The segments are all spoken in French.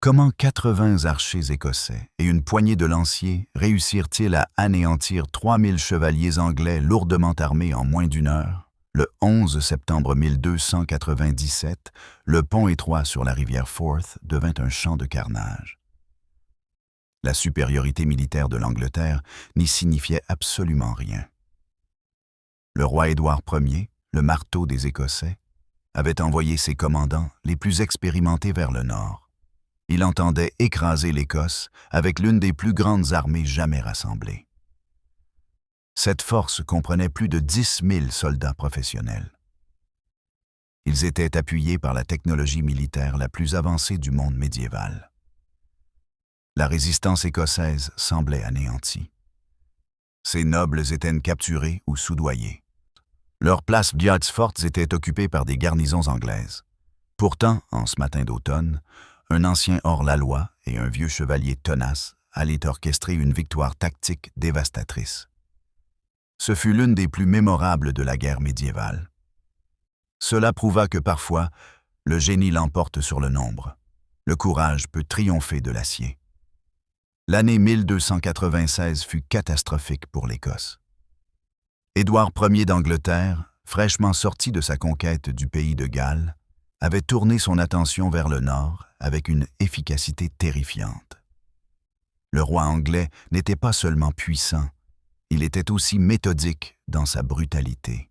Comment 80 archers écossais et une poignée de lanciers réussirent-ils à anéantir 3000 chevaliers anglais lourdement armés en moins d'une heure? Le 11 septembre 1297, le pont étroit sur la rivière Forth devint un champ de carnage. La supériorité militaire de l'Angleterre n'y signifiait absolument rien. Le roi Édouard Ier, le marteau des Écossais, avait envoyé ses commandants les plus expérimentés vers le nord. Il entendait écraser l'Écosse avec l'une des plus grandes armées jamais rassemblées. Cette force comprenait plus de 10 000 soldats professionnels. Ils étaient appuyés par la technologie militaire la plus avancée du monde médiéval. La résistance écossaise semblait anéantie. Ses nobles étaient capturés ou soudoyés. Leurs places fortes étaient occupées par des garnisons anglaises. Pourtant, en ce matin d'automne, un ancien hors-la-loi et un vieux chevalier tenace allaient orchestrer une victoire tactique dévastatrice. Ce fut l'une des plus mémorables de la guerre médiévale. Cela prouva que parfois, le génie l'emporte sur le nombre. Le courage peut triompher de l'acier. L'année 1296 fut catastrophique pour l'Écosse. Édouard Ier d'Angleterre, fraîchement sorti de sa conquête du pays de Galles, avait tourné son attention vers le nord avec une efficacité terrifiante. Le roi anglais n'était pas seulement puissant, il était aussi méthodique dans sa brutalité.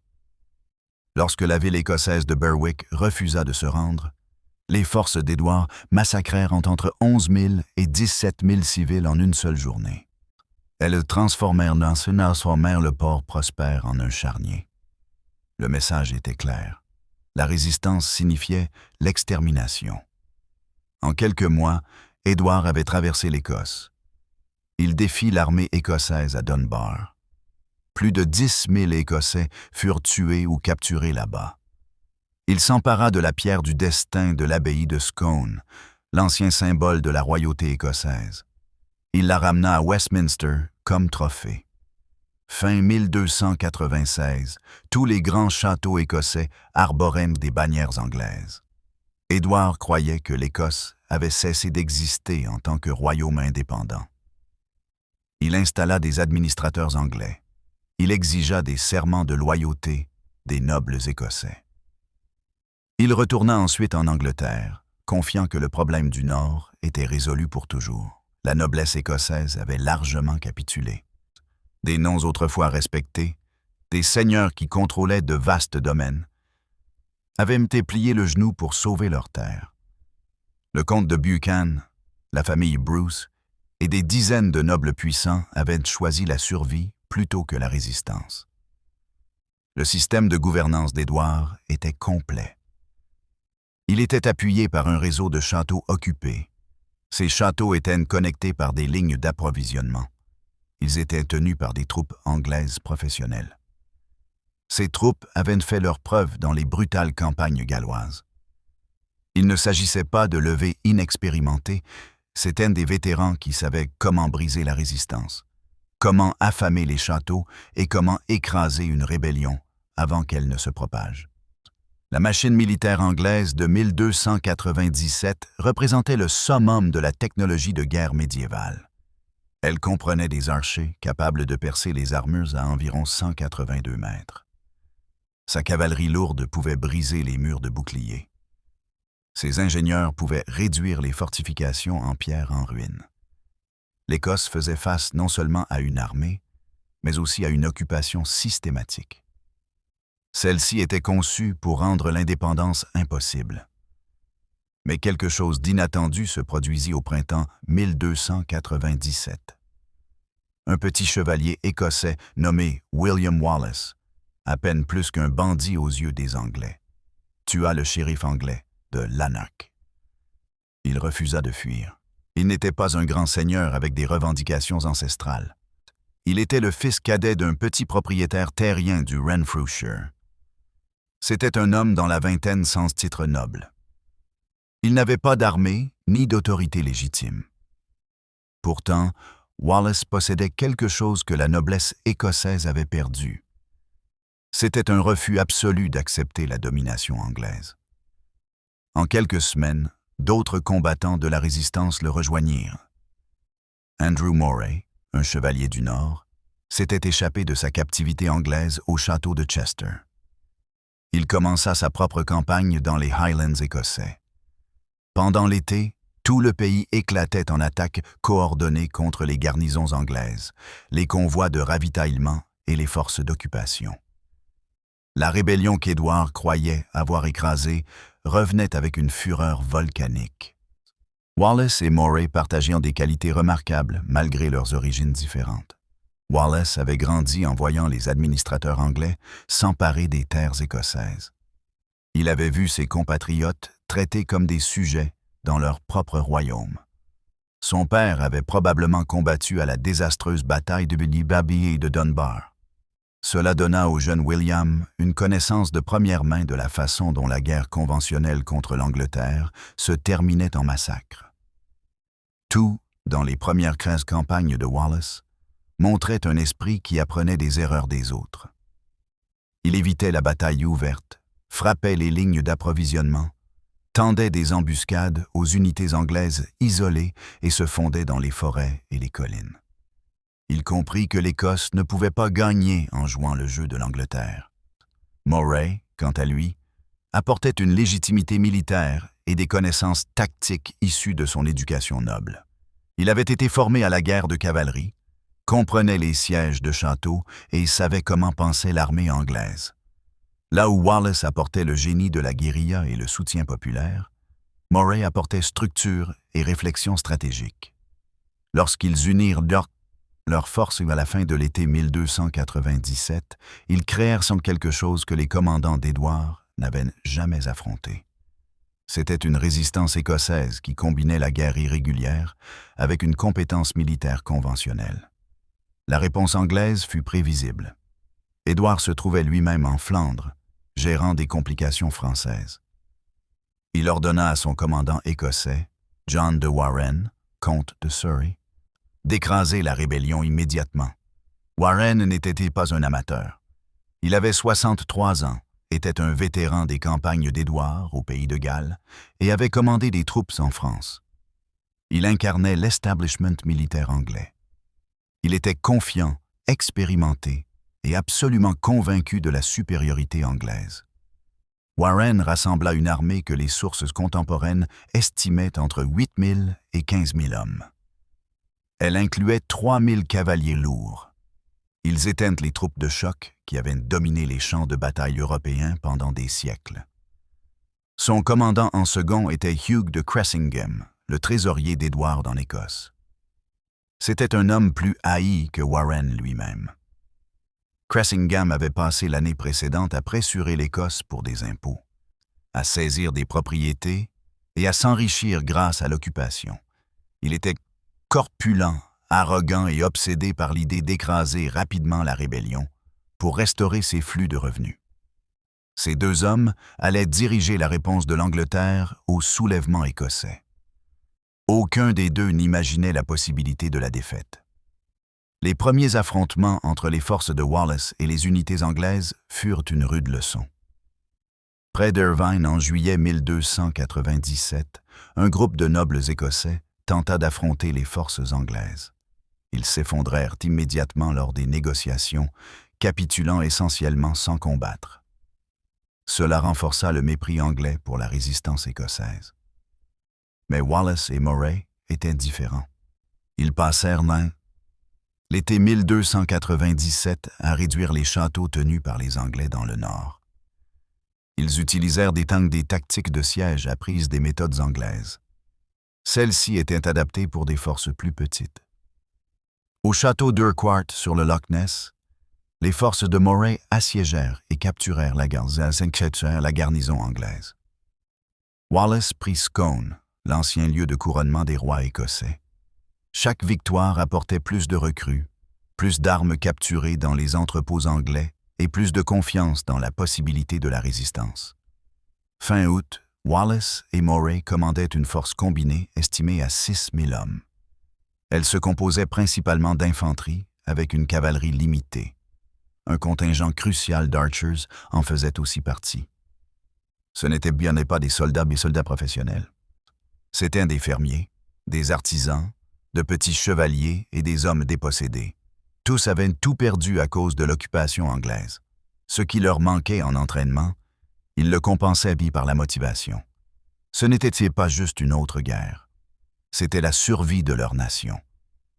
Lorsque la ville écossaise de Berwick refusa de se rendre, les forces d'Édouard massacrèrent entre 11 000 et 17 000 civils en une seule journée. Elles transformèrent le port prospère en un charnier. Le message était clair. La résistance signifiait l'extermination. En quelques mois, Édouard avait traversé l'Écosse. Il défit l'armée écossaise à Dunbar. Plus de 10 000 Écossais furent tués ou capturés là-bas. Il s'empara de la pierre du destin de l'abbaye de Scone, l'ancien symbole de la royauté écossaise. Il la ramena à Westminster comme trophée. Fin 1296, tous les grands châteaux écossais arboraient des bannières anglaises. Édouard croyait que l'Écosse avait cessé d'exister en tant que royaume indépendant. Il installa des administrateurs anglais. Il exigea des serments de loyauté des nobles écossais. Il retourna ensuite en Angleterre, confiant que le problème du Nord était résolu pour toujours. La noblesse écossaise avait largement capitulé. Des noms autrefois respectés, des seigneurs qui contrôlaient de vastes domaines, avaient plié le genou pour sauver leurs terres. Le comte de Buchan, la famille Bruce et des dizaines de nobles puissants avaient choisi la survie plutôt que la résistance. Le système de gouvernance d'Édouard était complet. Il était appuyé par un réseau de châteaux occupés. Ces châteaux étaient connectés par des lignes d'approvisionnement. Ils étaient tenus par des troupes anglaises professionnelles. Ces troupes avaient fait leurs preuves dans les brutales campagnes galloises. Il ne s'agissait pas de levées inexpérimentées, c'étaient des vétérans qui savaient comment briser la résistance, comment affamer les châteaux et comment écraser une rébellion avant qu'elle ne se propage. La machine militaire anglaise de 1297 représentait le summum de la technologie de guerre médiévale. Elle comprenait des archers capables de percer les armures à environ 182 mètres. Sa cavalerie lourde pouvait briser les murs de boucliers. Ses ingénieurs pouvaient réduire les fortifications en pierre en ruine. L'Écosse faisait face non seulement à une armée, mais aussi à une occupation systématique. Celle-ci était conçue pour rendre l'indépendance impossible. Mais quelque chose d'inattendu se produisit au printemps 1297. Un petit chevalier écossais nommé William Wallace, à peine plus qu'un bandit aux yeux des Anglais, tua le shérif anglais de Lanark. Il refusa de fuir. Il n'était pas un grand seigneur avec des revendications ancestrales. Il était le fils cadet d'un petit propriétaire terrien du Renfrewshire. C'était un homme dans la vingtaine sans titre noble. Il n'avait pas d'armée ni d'autorité légitime. Pourtant, Wallace possédait quelque chose que la noblesse écossaise avait perdu. C'était un refus absolu d'accepter la domination anglaise. En quelques semaines, d'autres combattants de la résistance le rejoignirent. Andrew Moray, un chevalier du Nord, s'était échappé de sa captivité anglaise au château de Chester. Il commença sa propre campagne dans les Highlands écossais. Pendant l'été, tout le pays éclatait en attaques coordonnées contre les garnisons anglaises, les convois de ravitaillement et les forces d'occupation. La rébellion qu'Édouard croyait avoir écrasée revenait avec une fureur volcanique. Wallace et Moray partageaient des qualités remarquables malgré leurs origines différentes. Wallace avait grandi en voyant les administrateurs anglais s'emparer des terres écossaises. Il avait vu ses compatriotes traités comme des sujets dans leur propre royaume. Son père avait probablement combattu à la désastreuse bataille de Billy et de Dunbar. Cela donna au jeune William une connaissance de première main de la façon dont la guerre conventionnelle contre l'Angleterre se terminait en massacre. Tout, dans les premières 15 campagnes de Wallace, montrait un esprit qui apprenait des erreurs des autres. Il évitait la bataille ouverte, frappait les lignes d'approvisionnement, tendait des embuscades aux unités anglaises isolées et se fondait dans les forêts et les collines. Il comprit que l'Écosse ne pouvait pas gagner en jouant le jeu de l'Angleterre. Moray, quant à lui, apportait une légitimité militaire et des connaissances tactiques issues de son éducation noble. Il avait été formé à la guerre de cavalerie, comprenait les sièges de châteaux et savait comment pensait l'armée anglaise. Là où Wallace apportait le génie de la guérilla et le soutien populaire, Moray apportait structure et réflexion stratégique. Lorsqu'ils unirent leurs forces à la fin de l'été 1297, ils créèrent sans quelque chose que les commandants d'Édouard n'avaient jamais affronté. C'était une résistance écossaise qui combinait la guerre irrégulière avec une compétence militaire conventionnelle. La réponse anglaise fut prévisible. Édouard se trouvait lui-même en Flandre, gérant des complications françaises. Il ordonna à son commandant écossais, John de Warenne, comte de Surrey, d'écraser la rébellion immédiatement. Warenne n'était pas un amateur. Il avait 63 ans, était un vétéran des campagnes d'Édouard au pays de Galles et avait commandé des troupes en France. Il incarnait l'establishment militaire anglais. Il était confiant, expérimenté et absolument convaincu de la supériorité anglaise. Warenne rassembla une armée que les sources contemporaines estimaient entre 8 000 et 15 000 hommes. Elle incluait 3 000 cavaliers lourds. Ils éteignent les troupes de choc qui avaient dominé les champs de bataille européens pendant des siècles. Son commandant en second était Hugh de Cressingham, le trésorier d'Édouard en Écosse. C'était un homme plus haï que Warenne lui-même. Cressingham avait passé l'année précédente à pressurer l'Écosse pour des impôts, à saisir des propriétés et à s'enrichir grâce à l'occupation. Il était corpulent, arrogant et obsédé par l'idée d'écraser rapidement la rébellion pour restaurer ses flux de revenus. Ces deux hommes allaient diriger la réponse de l'Angleterre au soulèvement écossais. Aucun des deux n'imaginait la possibilité de la défaite. Les premiers affrontements entre les forces de Wallace et les unités anglaises furent une rude leçon. Près d'Irvine en juillet 1297, un groupe de nobles écossais tenta d'affronter les forces anglaises. Ils s'effondrèrent immédiatement lors des négociations, capitulant essentiellement sans combattre. Cela renforça le mépris anglais pour la résistance écossaise. Mais Wallace et Moray étaient différents. Ils passèrent l'été 1297 à réduire les châteaux tenus par les Anglais dans le nord. Ils utilisèrent des tactiques de siège apprises des méthodes anglaises. Celles-ci étaient adaptées pour des forces plus petites. Au château d'Urquhart sur le Loch Ness, les forces de Moray assiégèrent et capturèrent la garnison anglaise. Wallace prit Scone, l'ancien lieu de couronnement des rois écossais. Chaque victoire apportait plus de recrues, plus d'armes capturées dans les entrepôts anglais et plus de confiance dans la possibilité de la résistance. Fin août, Wallace et Moray commandaient une force combinée estimée à 6 000 hommes. Elle se composait principalement d'infanterie avec une cavalerie limitée. Un contingent crucial d'archers en faisait aussi partie. Ce n'étaient bien pas des soldats, mais soldats professionnels. C'étaient des fermiers, des artisans, de petits chevaliers et des hommes dépossédés. Tous avaient tout perdu à cause de l'occupation anglaise. Ce qui leur manquait en entraînement, ils le compensaient par la motivation. Ce n'était pas juste une autre guerre. C'était la survie de leur nation.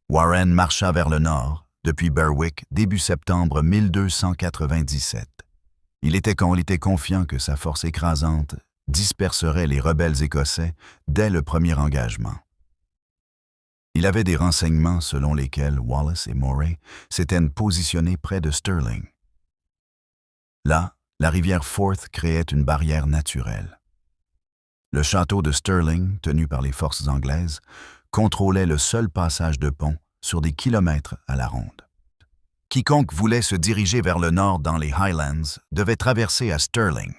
Warren marcha vers le nord, depuis Berwick, début septembre 1297. Il était confiant que sa force écrasante disperserait les rebelles écossais dès le premier engagement. Il avait des renseignements selon lesquels Wallace et Moray s'étaient positionnés près de Stirling. Là, la rivière Forth créait une barrière naturelle. Le château de Stirling, tenu par les forces anglaises, contrôlait le seul passage de pont sur des kilomètres à la ronde. Quiconque voulait se diriger vers le nord dans les Highlands devait traverser à Stirling.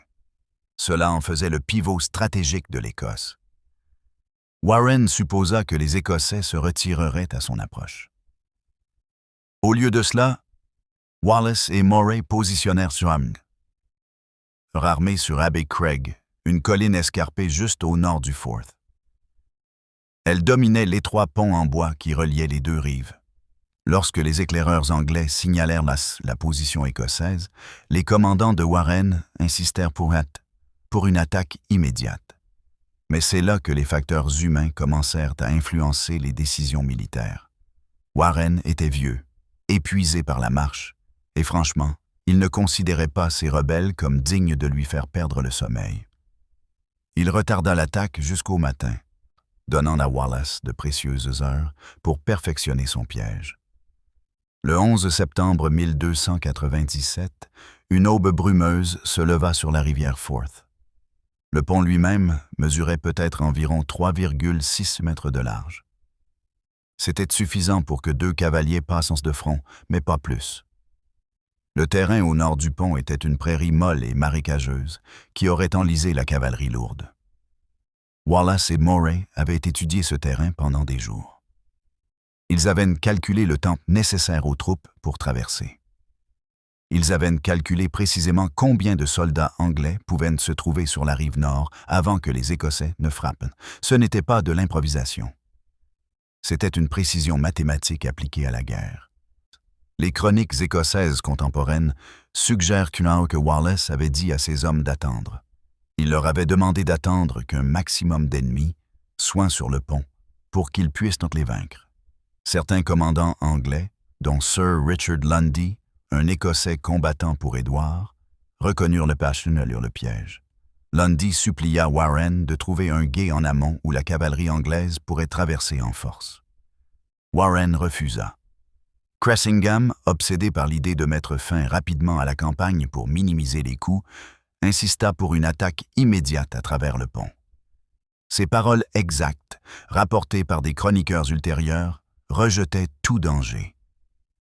Cela en faisait le pivot stratégique de l'Écosse. Warren supposa que les Écossais se retireraient à son approche. Au lieu de cela, Wallace et Moray positionnèrent sur Amg, armés sur Abbey Craig, une colline escarpée juste au nord du Forth. Elle dominait l'étroit pont en bois qui reliait les deux rives. Lorsque les éclaireurs anglais signalèrent la position écossaise, les commandants de Warren insistèrent pour une attaque immédiate. Mais c'est là que les facteurs humains commencèrent à influencer les décisions militaires. Warren était vieux, épuisé par la marche, et franchement, il ne considérait pas ses rebelles comme dignes de lui faire perdre le sommeil. Il retarda l'attaque jusqu'au matin, donnant à Wallace de précieuses heures pour perfectionner son piège. Le 11 septembre 1297, une aube brumeuse se leva sur la rivière Forth. Le pont lui-même mesurait peut-être environ 3,6 mètres de large. C'était suffisant pour que 2 cavaliers passent de front, mais pas plus. Le terrain au nord du pont était une prairie molle et marécageuse qui aurait enlisé la cavalerie lourde. Wallace et Moray avaient étudié ce terrain pendant des jours. Ils avaient calculé le temps nécessaire aux troupes pour traverser. Ils avaient calculé précisément combien de soldats anglais pouvaient se trouver sur la rive nord avant que les Écossais ne frappent. Ce n'était pas de l'improvisation. C'était une précision mathématique appliquée à la guerre. Les chroniques écossaises contemporaines suggèrent que Wallace avait dit à ses hommes d'attendre. Il leur avait demandé d'attendre qu'un maximum d'ennemis soit sur le pont pour qu'ils puissent les vaincre. Certains commandants anglais, dont Sir Richard Lundy, un Écossais combattant pour Édouard, reconnurent le piège. Lundy supplia Warren de trouver un gué en amont où la cavalerie anglaise pourrait traverser en force. Warren refusa. Cressingham, obsédé par l'idée de mettre fin rapidement à la campagne pour minimiser les coûts, insista pour une attaque immédiate à travers le pont. Ces paroles exactes, rapportées par des chroniqueurs ultérieurs, rejetaient tout danger.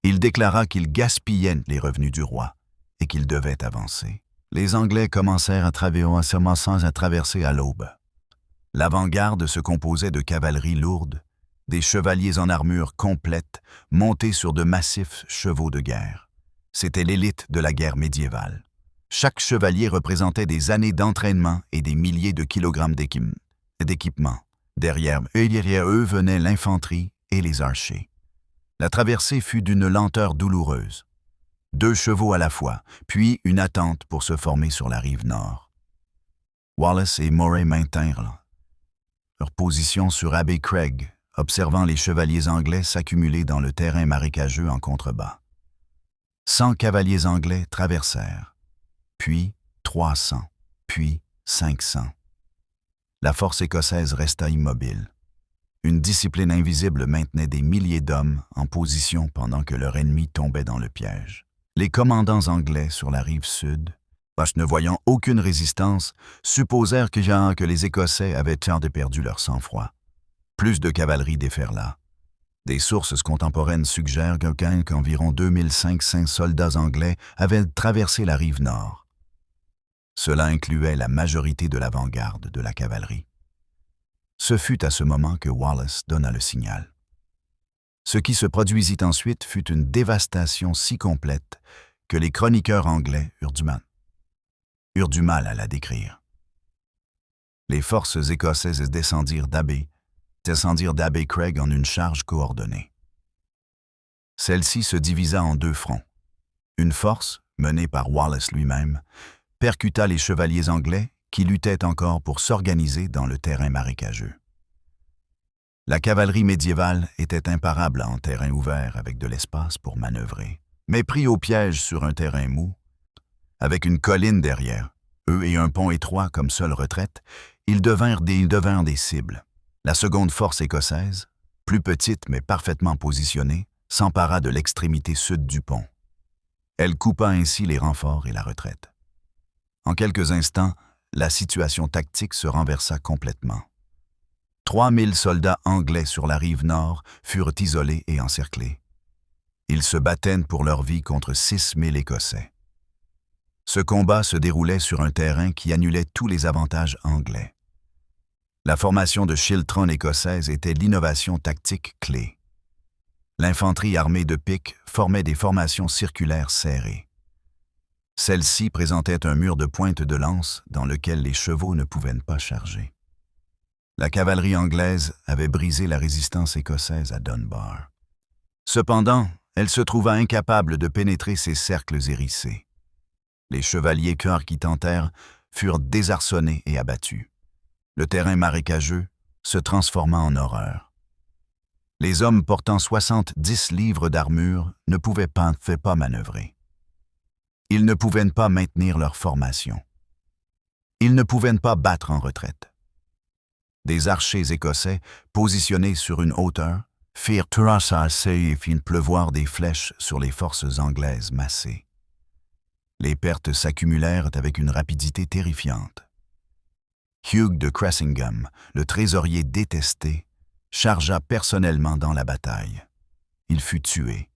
Il déclara qu'il gaspillait les revenus du roi et qu'il devait avancer. Les Anglais commencèrent à traverser à l'aube. L'avant-garde se composait de cavalerie lourde, des chevaliers en armure complète, montés sur de massifs chevaux de guerre. C'était l'élite de la guerre médiévale. Chaque chevalier représentait des années d'entraînement et des milliers de kilogrammes d'équipement. Derrière eux venait l'infanterie et les archers. La traversée fut d'une lenteur douloureuse. 2 chevaux à la fois, puis une attente pour se former sur la rive nord. Wallace et Moray maintinrent leur position sur Abbey Craig, observant les chevaliers anglais s'accumuler dans le terrain marécageux en contrebas. 100 cavaliers anglais traversèrent, puis 300, puis 500. La force écossaise resta immobile. Une discipline invisible maintenait des milliers d'hommes en position pendant que leur ennemi tombait dans le piège. Les commandants anglais sur la rive sud, ne voyant aucune résistance, supposèrent que les Écossais avaient perdu leur sang-froid. Plus de cavalerie déferla. Des sources contemporaines suggèrent qu'environ 2500 soldats anglais avaient traversé la rive nord. Cela incluait la majorité de l'avant-garde de la cavalerie. Ce fut à ce moment que Wallace donna le signal. Ce qui se produisit ensuite fut une dévastation si complète que les chroniqueurs anglais eurent du mal à la décrire. Les forces écossaises descendirent d'Abbey Craig en une charge coordonnée. Celle-ci se divisa en deux fronts. Une force, menée par Wallace lui-même, percuta les chevaliers anglais qui luttaient encore pour s'organiser dans le terrain marécageux. La cavalerie médiévale était imparable en terrain ouvert avec de l'espace pour manœuvrer, mais pris au piège sur un terrain mou, avec une colline derrière eux et un pont étroit comme seule retraite, ils devinrent des cibles. La seconde force écossaise, plus petite mais parfaitement positionnée, s'empara de l'extrémité sud du pont. Elle coupa ainsi les renforts et la retraite. En quelques instants, la situation tactique se renversa complètement. 3000 soldats anglais sur la rive nord furent isolés et encerclés. Ils se battaient pour leur vie contre 6000 Écossais. Ce combat se déroulait sur un terrain qui annulait tous les avantages anglais. La formation de Chiltron écossaise était l'innovation tactique clé. L'infanterie armée de piques formait des formations circulaires serrées. Celle-ci présentait un mur de pointe de lance dans lequel les chevaux ne pouvaient pas charger. La cavalerie anglaise avait brisé la résistance écossaise à Dunbar. Cependant, elle se trouva incapable de pénétrer ces cercles hérissés. Les chevaliers cœurs qui tentèrent furent désarçonnés et abattus. Le terrain marécageux se transforma en horreur. Les hommes portant 70 livres d'armure ne pouvaient pas manœuvrer. Ils ne pouvaient pas maintenir leur formation. Ils ne pouvaient pas battre en retraite. Des archers écossais, positionnés sur une hauteur, firent tracasser et firent pleuvoir des flèches sur les forces anglaises massées. Les pertes s'accumulèrent avec une rapidité terrifiante. Hugh de Cressingham, le trésorier détesté, chargea personnellement dans la bataille. Il fut tué.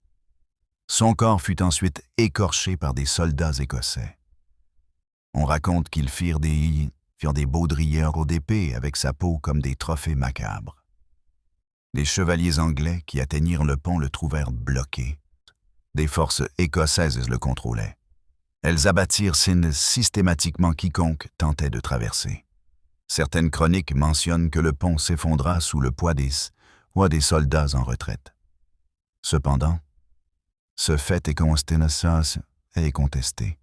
Son corps fut ensuite écorché par des soldats écossais. On raconte qu'ils firent des baudrières d'épée avec sa peau comme des trophées macabres. Les chevaliers anglais qui atteignirent le pont le trouvèrent bloqué. Des forces écossaises le contrôlaient. Elles abattirent systématiquement quiconque tentait de traverser. Certaines chroniques mentionnent que le pont s'effondra sous le poids des soldats en retraite. Cependant, ce fait est contesté.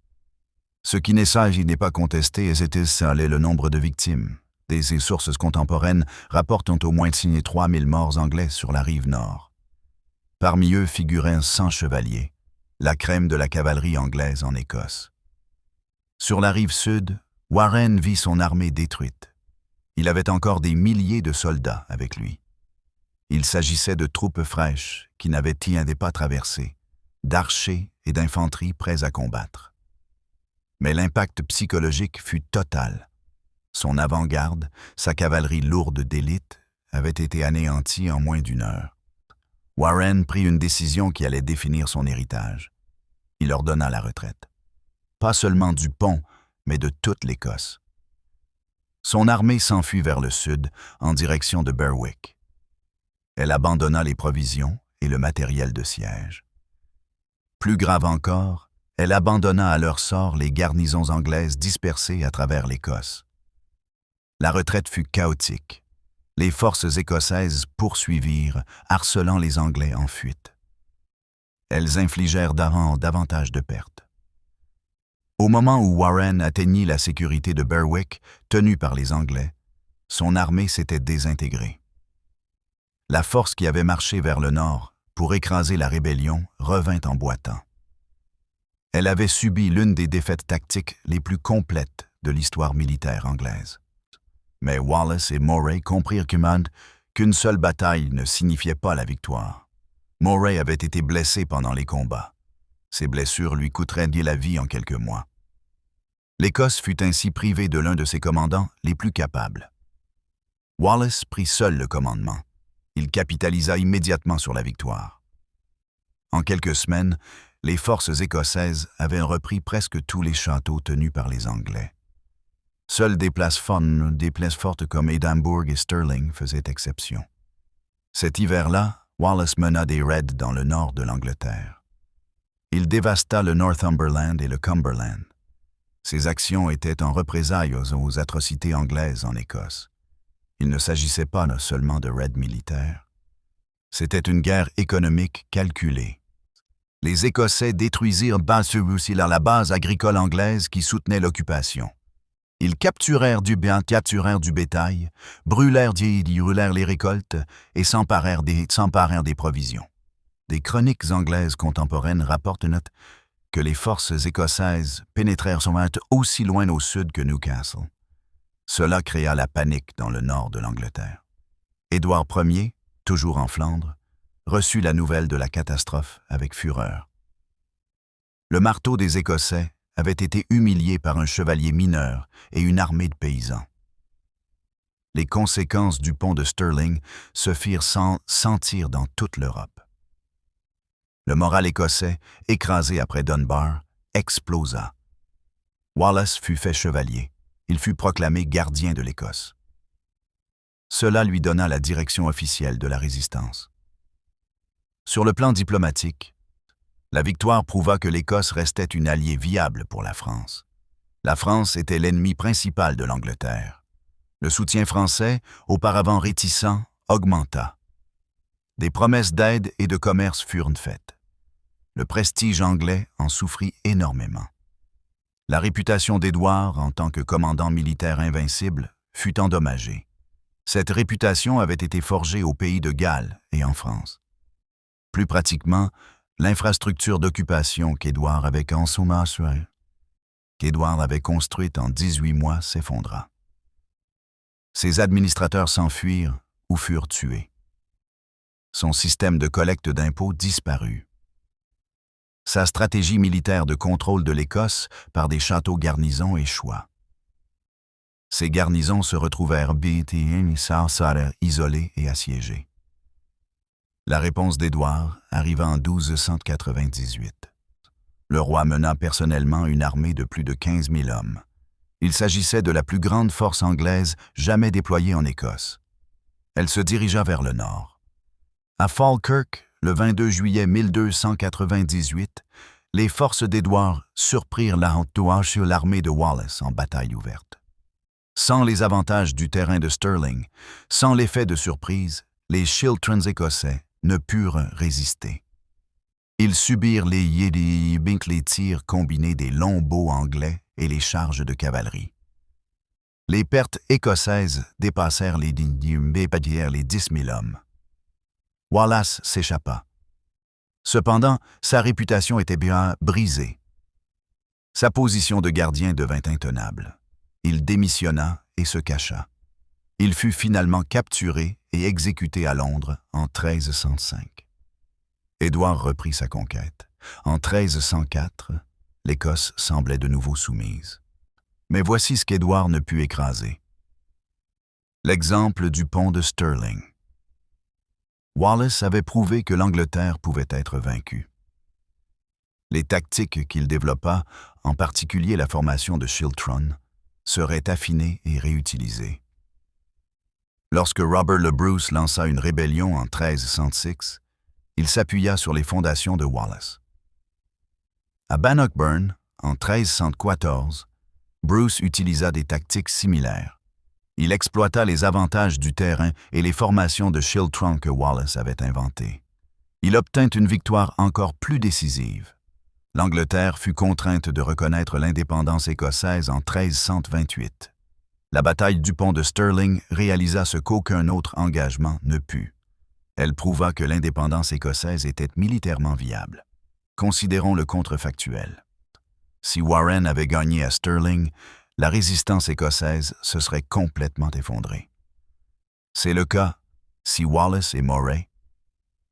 Ce qui n'est pas contesté, c'est le nombre de victimes. Des sources contemporaines rapportent au moins 3000 morts anglais sur la rive nord. Parmi eux figuraient 100 chevaliers, la crème de la cavalerie anglaise en Écosse. Sur la rive sud, Warren vit son armée détruite. Il avait encore des milliers de soldats avec lui. Il s'agissait de troupes fraîches qui n'avaient pas traversé, d'archers et d'infanterie prêts à combattre. Mais l'impact psychologique fut total. Son avant-garde, sa cavalerie lourde d'élite, avait été anéantie en moins d'une heure. Warren prit une décision qui allait définir son héritage. Il ordonna la retraite. Pas seulement du pont, mais de toute l'Écosse. Son armée s'enfuit vers le sud, en direction de Berwick. Elle abandonna les provisions et le matériel de siège. Plus grave encore, elle abandonna à leur sort les garnisons anglaises dispersées à travers l'Écosse. La retraite fut chaotique. Les forces écossaises poursuivirent, harcelant les Anglais en fuite. Elles infligèrent davantage de pertes. Au moment où Warren atteignit la sécurité de Berwick, tenue par les Anglais, son armée s'était désintégrée. La force qui avait marché vers le nord pour écraser la rébellion revint en boitant. Elle avait subi l'une des défaites tactiques les plus complètes de l'histoire militaire anglaise. Mais Wallace et Moray comprirent qu'une seule bataille ne signifiait pas la victoire. Moray avait été blessé pendant les combats. Ces blessures lui coûteraient la vie en quelques mois. L'Écosse fut ainsi privée de l'un de ses commandants les plus capables. Wallace prit seul le commandement. Il capitalisa immédiatement sur la victoire. En quelques semaines, les forces écossaises avaient repris presque tous les châteaux tenus par les Anglais. Seules des places fortes comme Édimbourg et Stirling faisaient exception. Cet hiver-là, Wallace mena des raids dans le nord de l'Angleterre. Il dévasta le Northumberland et le Cumberland. Ces actions étaient en représailles aux atrocités anglaises en Écosse. Il ne s'agissait pas seulement de raids militaires. C'était une guerre économique calculée. Les Écossais détruisirent la base agricole anglaise qui soutenait l'occupation. Ils capturèrent du bétail, brûlèrent les récoltes et s'emparèrent des provisions. Des chroniques anglaises contemporaines rapportent que les forces écossaises pénétrèrent aussi loin au sud que Newcastle. Cela créa la panique dans le nord de l'Angleterre. Édouard Ier, toujours en Flandre, reçut la nouvelle de la catastrophe avec fureur. Le marteau des Écossais avait été humilié par un chevalier mineur et une armée de paysans. Les conséquences du pont de Stirling se firent sentir dans toute l'Europe. Le moral écossais, écrasé après Dunbar, explosa. Wallace fut fait chevalier. Il fut proclamé gardien de l'Écosse. Cela lui donna la direction officielle de la résistance. Sur le plan diplomatique, la victoire prouva que l'Écosse restait une alliée viable pour la France. La France était l'ennemi principal de l'Angleterre. Le soutien français, auparavant réticent, augmenta. Des promesses d'aide et de commerce furent faites. Le prestige anglais en souffrit énormément. La réputation d'Édouard en tant que commandant militaire invincible fut endommagée. Cette réputation avait été forgée au pays de Galles et en France. Plus pratiquement, l'infrastructure d'occupation qu'Édouard avait construite en 18 mois s'effondra. Ses administrateurs s'enfuirent ou furent tués. Son système de collecte d'impôts disparut. Sa stratégie militaire de contrôle de l'Écosse par des châteaux-garnisons échoua. Ces garnisons se retrouvèrent isolés et assiégés. La réponse d'Édouard arriva en 1298. Le roi mena personnellement une armée de plus de 15 000 hommes. Il s'agissait de la plus grande force anglaise jamais déployée en Écosse. Elle se dirigea vers le nord. À Falkirk, le 22 juillet 1298, les forces d'Édouard surprirent l'armée de Wallace en bataille ouverte. Sans les avantages du terrain de Stirling, sans l'effet de surprise, les Chilterns écossais ne purent résister. Ils subirent les tirs combinés des longs bows anglais et les charges de cavalerie. Les pertes écossaises dépassèrent les 10 000 hommes. Wallace s'échappa. Cependant, sa réputation était bien brisée. Sa position de gardien devint intenable. Il démissionna et se cacha. Il fut finalement capturé et exécuté à Londres en 1305. Édouard reprit sa conquête. En 1304, l'Écosse semblait de nouveau soumise. Mais voici ce qu'Édouard ne put écraser. L'exemple du pont de Stirling. Wallace avait prouvé que l'Angleterre pouvait être vaincue. Les tactiques qu'il développa, en particulier la formation de Chiltern, seraient affinées et réutilisées. Lorsque Robert le Bruce lança une rébellion en 1306, il s'appuya sur les fondations de Wallace. À Bannockburn, en 1314, Bruce utilisa des tactiques similaires. Il exploita les avantages du terrain et les formations de Chiltern que Wallace avait inventées. Il obtint une victoire encore plus décisive. L'Angleterre fut contrainte de reconnaître l'indépendance écossaise en 1328. La bataille du pont de Stirling réalisa ce qu'aucun autre engagement ne put. Elle prouva que l'indépendance écossaise était militairement viable. Considérons le contrefactuel. Si Warren avait gagné à Stirling, la résistance écossaise se serait complètement effondrée. C'est le cas si Wallace et Moray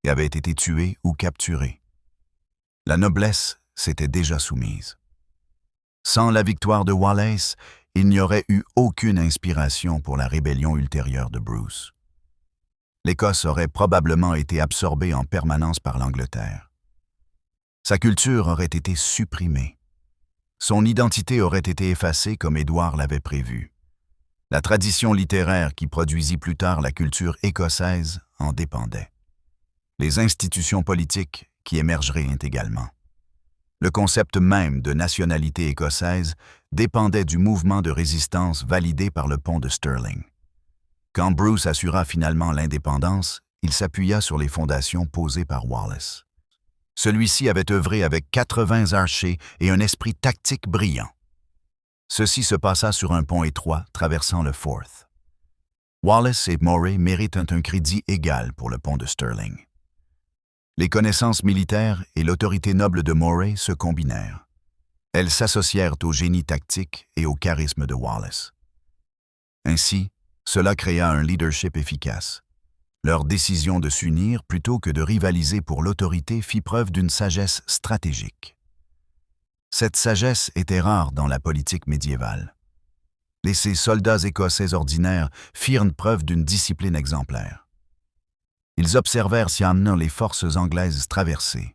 avaient été tués ou capturés. La noblesse s'était déjà soumise. Sans la victoire de Wallace, il n'y aurait eu aucune inspiration pour la rébellion ultérieure de Bruce. L'Écosse aurait probablement été absorbée en permanence par l'Angleterre. Sa culture aurait été supprimée. Son identité aurait été effacée comme Édouard l'avait prévu. La tradition littéraire qui produisit plus tard la culture écossaise en dépendait. Les institutions politiques qui émergeraient également. Le concept même de nationalité écossaise dépendait du mouvement de résistance validé par le pont de Stirling. Quand Bruce assura finalement l'indépendance, il s'appuya sur les fondations posées par Wallace. Celui-ci avait œuvré avec 80 archers et un esprit tactique brillant. Ceci se passa sur un pont étroit traversant le Forth. Wallace et Moray méritent un crédit égal pour le pont de Stirling. Les connaissances militaires et l'autorité noble de Moray se combinèrent. Elles s'associèrent au génie tactique et au charisme de Wallace. Ainsi, cela créa un leadership efficace. Leur décision de s'unir plutôt que de rivaliser pour l'autorité fit preuve d'une sagesse stratégique. Cette sagesse était rare dans la politique médiévale. Ces soldats écossais ordinaires firent preuve d'une discipline exemplaire. Ils observèrent sciemment les forces anglaises traverser.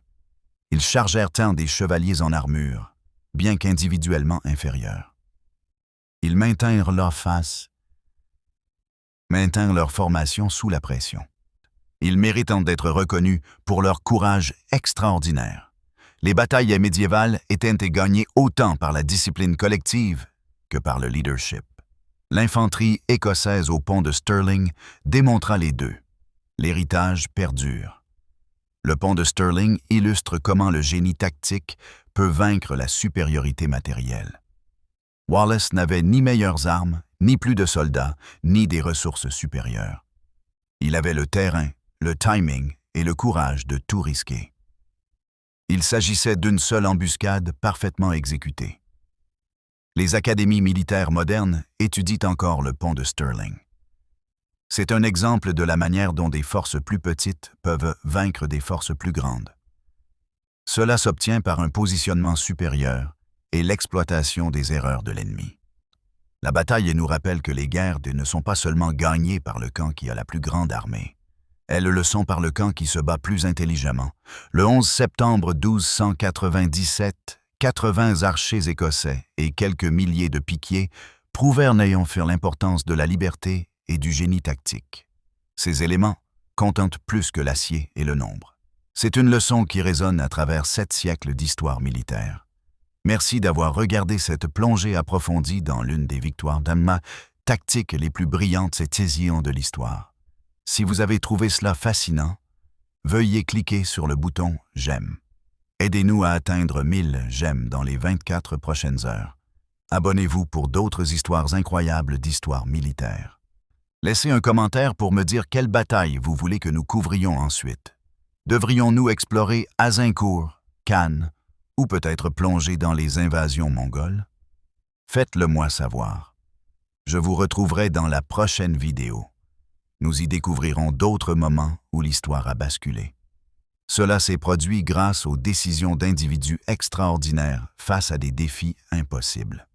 Ils chargèrent des chevaliers en armure, bien qu'individuellement inférieurs. Ils maintinrent leur formation sous la pression. Ils méritent d'être reconnus pour leur courage extraordinaire. Les batailles médiévales étaient gagnées autant par la discipline collective que par le leadership. L'infanterie écossaise au pont de Stirling démontra les deux. L'héritage perdure. Le pont de Stirling illustre comment le génie tactique peut vaincre la supériorité matérielle. Wallace n'avait ni meilleures armes, ni plus de soldats, ni des ressources supérieures. Il avait le terrain, le timing et le courage de tout risquer. Il s'agissait d'une seule embuscade parfaitement exécutée. Les académies militaires modernes étudient encore le pont de Stirling. C'est un exemple de la manière dont des forces plus petites peuvent vaincre des forces plus grandes. Cela s'obtient par un positionnement supérieur et l'exploitation des erreurs de l'ennemi. La bataille nous rappelle que les guerres ne sont pas seulement gagnées par le camp qui a la plus grande armée. Elles le sont par le camp qui se bat plus intelligemment. Le 11 septembre 1297, 80 archers écossais et quelques milliers de piquiers prouvèrent n'ayant fait l'importance de la liberté et du génie tactique. Ces éléments contentent plus que l'acier et le nombre. C'est une leçon qui résonne à travers 7 siècles d'histoire militaire. Merci d'avoir regardé cette plongée approfondie dans l'une des victoires d'Amma tactiques les plus brillantes et saisissantes de l'histoire. Si vous avez trouvé cela fascinant, veuillez cliquer sur le bouton « J'aime ». Aidez-nous à atteindre 1000 j'aime dans les 24 prochaines heures. Abonnez-vous pour d'autres histoires incroyables d'histoire militaire. Laissez un commentaire pour me dire quelle bataille vous voulez que nous couvrions ensuite. Devrions-nous explorer Azincourt, Cannes, ou peut-être plonger dans les invasions mongoles? Faites-le moi savoir. Je vous retrouverai dans la prochaine vidéo. Nous y découvrirons d'autres moments où l'histoire a basculé. Cela s'est produit grâce aux décisions d'individus extraordinaires face à des défis impossibles.